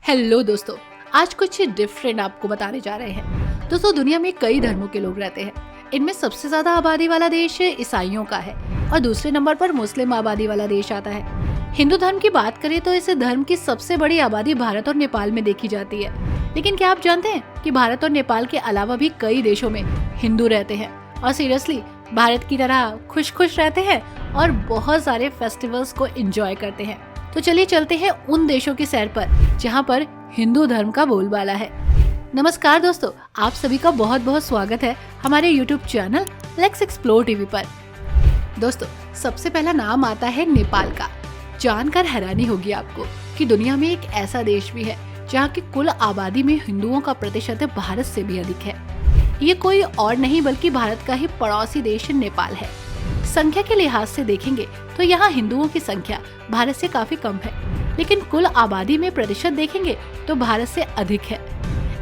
Hello दोस्तों, आज कुछ डिफरेंट आपको बताने जा रहे हैं। दोस्तों, दुनिया में कई धर्मों के लोग रहते हैं। इनमें सबसे ज्यादा आबादी वाला देश ईसाइयों का है और दूसरे नंबर पर मुस्लिम आबादी वाला देश आता है। हिंदू धर्म की बात करें तो इस धर्म की सबसे बड़ी आबादी भारत और नेपाल में देखी जाती है। लेकिन क्या आप जानते हैं कि भारत और नेपाल के अलावा भी कई देशों में हिंदू रहते हैं और सीरियसली भारत की तरह खुश खुश रहते हैं और बहुत सारे फेस्टिवल्स को एंजॉय करते हैं। तो चलिए चलते हैं उन देशों की सैर पर जहां पर हिंदू धर्म का बोलबाला है। नमस्कार दोस्तों, आप सभी का बहुत बहुत स्वागत है हमारे YouTube channel let's explore TV पर। दोस्तों, सबसे पहला नाम आता है नेपाल का। जानकर हैरानी होगी आपको कि दुनिया में एक ऐसा देश भी है जहाँ की कुल आबादी में हिंदुओं का प्रतिशत भारत से भी अधिक है। ये कोई और नहीं बल्कि भारत का ही पड़ोसी देश नेपाल है। संख्या के लिहाज से देखेंगे तो यहाँ हिंदुओं की संख्या भारत से काफी कम है, लेकिन कुल आबादी में प्रतिशत देखेंगे तो भारत से अधिक है।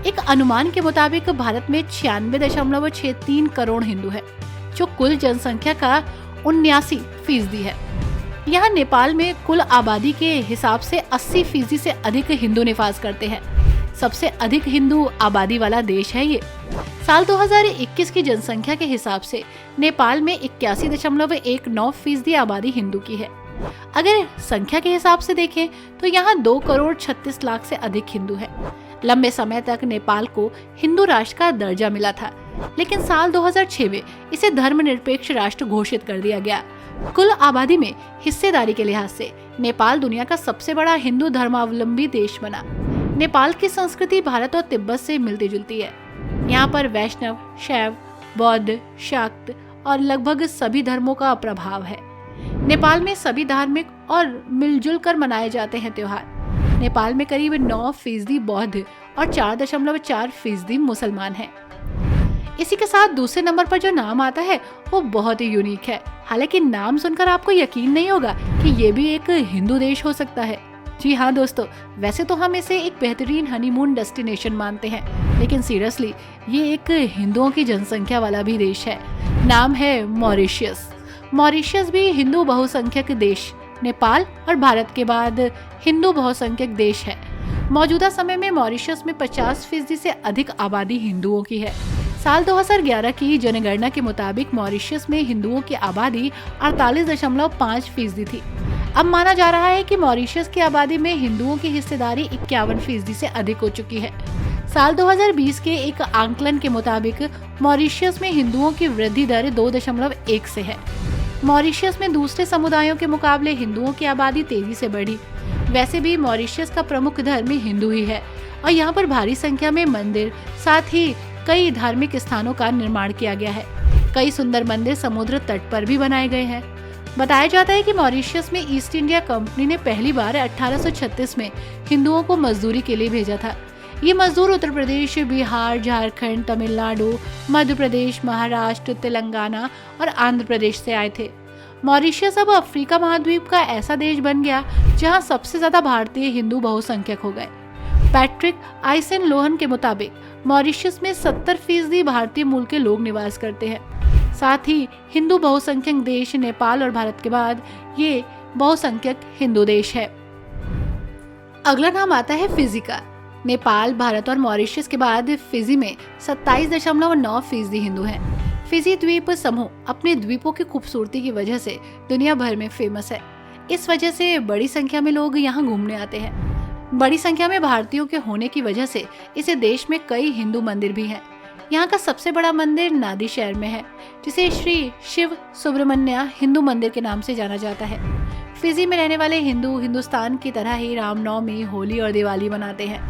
एक अनुमान के मुताबिक भारत में 96.63 करोड़ हिंदू है, जो कुल जनसंख्या का 79% है। यहाँ नेपाल में कुल आबादी के हिसाब से 80% से अधिक हिंदू निवास करते हैं। सबसे अधिक हिंदू आबादी वाला देश है ये। साल 2021 की जनसंख्या के हिसाब से नेपाल में 81.19% आबादी हिंदू की है। अगर संख्या के हिसाब से देखें तो यहाँ 2 करोड़ 36 लाख से अधिक हिंदू है। लंबे समय तक नेपाल को हिंदू राष्ट्र का दर्जा मिला था, लेकिन साल 2006 में इसे धर्मनिरपेक्ष राष्ट्र घोषित कर दिया गया। कुल आबादी में हिस्सेदारी के लिहाज से नेपाल दुनिया का सबसे बड़ा हिंदू धर्मावलंबी देश बना। नेपाल की संस्कृति भारत और तिब्बत से मिलती जुलती है। यहाँ पर वैष्णव, शैव, बौद्ध, शाक्त और लगभग सभी धर्मों का प्रभाव है। नेपाल में सभी धार्मिक और मिलजुल कर मनाए जाते हैं त्योहार। नेपाल में करीब 9% बौद्ध और 4.4% मुसलमान हैं। इसी के साथ दूसरे नंबर पर जो नाम आता है वो बहुत ही यूनिक है। हालांकि नाम सुनकर आपको यकीन नहीं होगा कि ये भी एक हिंदू देश हो सकता है। जी हाँ दोस्तों, वैसे तो हम इसे एक बेहतरीन हनीमून डेस्टिनेशन मानते हैं, लेकिन सीरियसली ये एक हिंदुओं की जनसंख्या वाला भी देश है। नाम है मॉरिशस। मॉरिशस भी हिंदू बहुसंख्यक देश नेपाल और भारत के बाद हिंदू बहुसंख्यक देश है। मौजूदा समय में मॉरिशस में 50% से अधिक आबादी हिंदुओं की है। साल 2011 की जनगणना के मुताबिक मॉरिशस में हिंदुओं की आबादी 48.5% थी। अब माना जा रहा है कि मॉरिशस की आबादी में हिंदुओं की हिस्सेदारी 51% से अधिक हो चुकी है। साल 2020 के एक आंकलन के मुताबिक मॉरिशस में हिंदुओं की वृद्धि दर 2.1 से है। मॉरिशस में दूसरे समुदायों के मुकाबले हिंदुओं की आबादी तेजी से बढ़ी। वैसे भी मॉरिशस का प्रमुख धर्म हिंदू ही है और यहाँ पर भारी संख्या में मंदिर, साथ ही कई धार्मिक स्थानों का निर्माण किया गया है। कई सुंदर मंदिर समुद्र तट पर भी बनाए गए हैं। बताया जाता है कि मॉरिशस में ईस्ट इंडिया कंपनी ने पहली बार 1836 में हिंदुओं को मजदूरी के लिए भेजा था। ये मजदूर उत्तर प्रदेश, बिहार, झारखंड, तमिलनाडु, मध्य प्रदेश, महाराष्ट्र, तेलंगाना और आंध्र प्रदेश से आए थे। मॉरिशस अब अफ्रीका महाद्वीप का ऐसा देश बन गया जहां सबसे ज्यादा भारतीय हिंदू बहुसंख्यक हो गए। पैट्रिक आइसन लोहन के मुताबिक मॉरिशस में 70% भारतीय मूल के लोग निवास करते हैं। साथ ही हिंदू बहुसंख्यक देश नेपाल और भारत के बाद ये बहुसंख्यक हिंदू देश है। अगला नाम आता है फिजी का। नेपाल, भारत और मॉरिशस के बाद फिजी में 27.9% हिंदू हैं। फिजी द्वीप समूह अपने द्वीपों की खूबसूरती की वजह से दुनिया भर में फेमस है। इस वजह से बड़ी संख्या में लोग यहाँ घूमने आते हैं। बड़ी संख्या में भारतीयों के होने की वजह से इस देश में कई हिंदू मंदिर भी हैं। यहाँ का सबसे बड़ा मंदिर नादी शहर में है, जिसे श्री शिव सुब्रमण्य हिंदू मंदिर के नाम से जाना जाता है। फिजी में रहने वाले हिंदू हिंदुस्तान की तरह ही रामनवमी, होली और दिवाली मनाते हैं।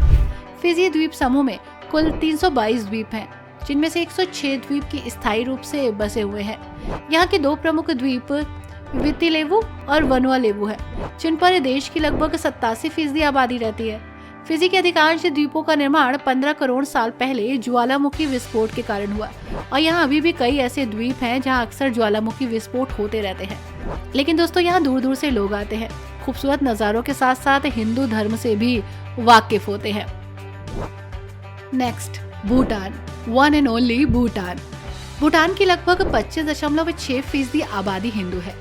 फिजी द्वीप समूह में कुल 322 द्वीप हैं, जिनमें से 106 द्वीप की स्थायी रूप से बसे हुए हैं। यहाँ के 2 प्रमुख द्वीप वितिलेवु और वनुआलेवु है, जिन पर देश की लगभग 87% आबादी रहती है। फिजी के अधिकांश द्वीपों का निर्माण 15 करोड़ साल पहले ज्वालामुखी विस्फोट के कारण हुआ और यहाँ अभी भी कई ऐसे द्वीप हैं जहाँ अक्सर ज्वालामुखी विस्फोट होते रहते हैं। लेकिन दोस्तों, यहाँ दूर दूर से लोग आते हैं, खूबसूरत नज़ारों के साथ साथ हिंदू धर्म से भी वाकिफ होते हैं। Next, Bhutan. One and only Bhutan. Bhutan की लगभग 25.6% आबादी हिंदू है।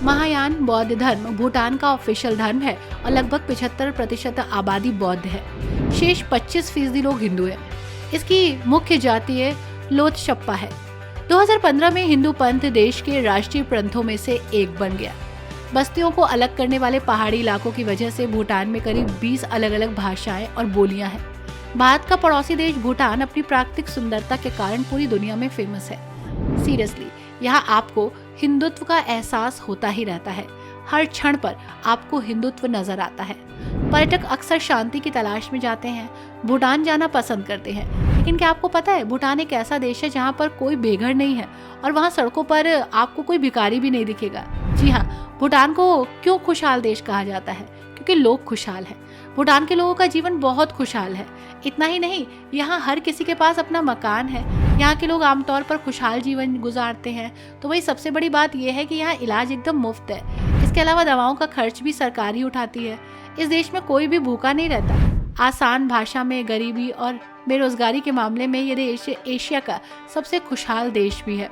महायान बौद्ध धर्म भूटान का ऑफिशियल धर्म है और लगभग 75% आबादी बौद्ध है। शेष 25% लोग हिंदू हैं। इसकी मुख्य जाति लोथशप्पा है। 2015 में हिंदू पंथ देश के राष्ट्रीय पंथों में से एक बन गया। बस्तियों को अलग करने वाले पहाड़ी इलाकों की वजह से भूटान में करीब 20 अलग अलग भाषाएं और बोलियां हैं। भारत का पड़ोसी देश भूटान अपनी प्राकृतिक सुंदरता के कारण पूरी दुनिया में फेमस है। सीरियसली, यहाँ आपको हिंदुत्व का एहसास होता ही रहता है। हर क्षण पर आपको हिंदुत्व नजर आता है। पर्यटक अक्सर शांति की तलाश में जाते हैं, भूटान जाना पसंद करते हैं। लेकिन क्या आपको पता है, भूटान एक ऐसा देश है जहाँ पर कोई बेघर नहीं है और वहाँ सड़कों पर आपको कोई भिखारी भी नहीं दिखेगा। जी हाँ, भूटान को क्यों खुशहाल देश कहा जाता है? क्योंकि लोग खुशहाल हैं। भूटान के लोगों का जीवन बहुत खुशहाल है। इतना ही नहीं, यहाँ हर किसी के पास अपना मकान है। यहाँ के लोग आमतौर पर खुशहाल जीवन गुजारते हैं। तो वही सबसे बड़ी बात यह है कि यहाँ इलाज एकदम मुफ्त है। इसके अलावा दवाओं का खर्च भी सरकार ही उठाती है। इस देश में कोई भी भूखा नहीं रहता। आसान भाषा में गरीबी और बेरोजगारी के मामले में ये देश एशिया का सबसे खुशहाल देश भी है।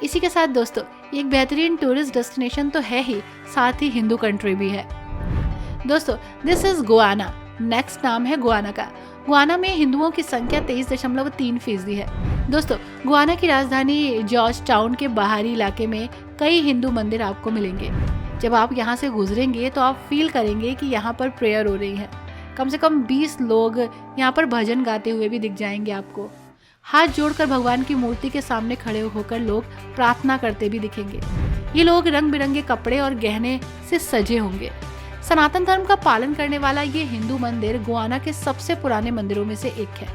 इसी के साथ दोस्तों, ये एक बेहतरीन टूरिस्ट डेस्टिनेशन तो है ही, साथ ही हिंदू कंट्री भी है। दोस्तों, दिस इज गुआना। नेक्स्ट नाम है गुआना का। गुआना में हिंदुओं की संख्या 23.3% है। दोस्तों, गुआना की राजधानी जॉर्ज टाउन के बाहरी इलाके में कई हिंदू मंदिर आपको मिलेंगे। जब आप यहाँ से गुजरेंगे तो आप फील करेंगे कि यहाँ पर प्रेयर हो रही है। कम से कम 20 लोग यहाँ पर भजन गाते हुए भी दिख जाएंगे आपको। हाथ जोड़कर भगवान की मूर्ति के सामने खड़े होकर लोग प्रार्थना करते भी दिखेंगे। ये लोग रंग बिरंगे कपड़े और गहने से सजे होंगे। सनातन धर्म का पालन करने वाला ये हिंदू मंदिर गुआना के सबसे पुराने मंदिरों में से एक है।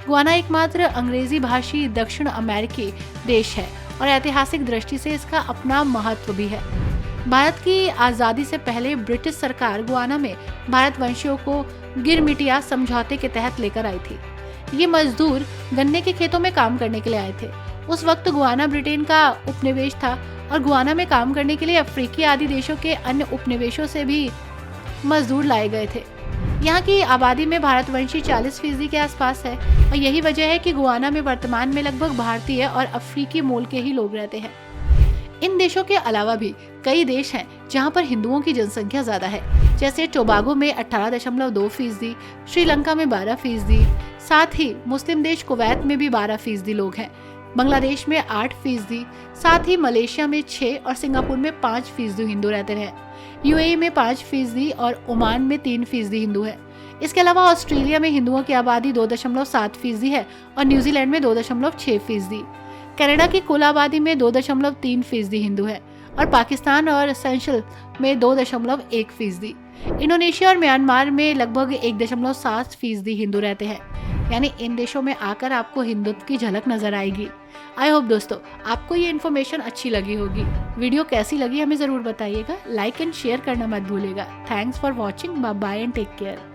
गुआना एकमात्र अंग्रेजी भाषी दक्षिण अमेरिकी देश है और ऐतिहासिक दृष्टि से इसका अपना महत्व भी है। भारत की आज़ादी से पहले ब्रिटिश सरकार गुआना में भारतवंशियों को गिरमिटिया समझौते के तहत लेकर आई थी। ये मजदूर गन्ने के खेतों में काम करने के लिए आए थे। उस वक्त गुआना ब्रिटेन का उपनिवेश था और गुआना में काम करने के लिए अफ्रीकी आदि देशों के अन्य उपनिवेशों से भी मजदूर लाए गए थे। यहाँ की आबादी में भारतवंशी 40% के आसपास है और यही वजह है कि गुआना में वर्तमान में लगभग भारतीय और अफ्रीकी मूल के ही लोग रहते हैं। इन देशों के अलावा भी कई देश हैं जहाँ पर हिंदुओं की जनसंख्या ज्यादा है, जैसे टोबागो में 18.2%, श्रीलंका में 12%, साथ ही मुस्लिम देश कुवैत में भी 12% लोग हैं, बांग्लादेश में 8%, साथ ही मलेशिया में 6 और सिंगापुर में 5% हिंदू रहते हैं। यूएई में 5% और ओमान में 3% हिंदू है। इसके अलावा ऑस्ट्रेलिया में हिंदुओं की आबादी 2.7% है और न्यूजीलैंड में 2.6%। कनाडा की कुल आबादी में 2.3% हिंदू है और पाकिस्तान और सेशल्स में 2.1%। इंडोनेशिया और म्यांमार में लगभग 1.7% हिंदू रहते हैं। यानी इन देशों में आकर आपको हिंदुत्व की झलक नजर आएगी। आई होप दोस्तों आपको ये इन्फॉर्मेशन अच्छी लगी होगी। वीडियो कैसी लगी हमें जरूर बताइएगा। लाइक एंड शेयर करना मत भूलिएगा। Thanks for watching. Bye bye and take care.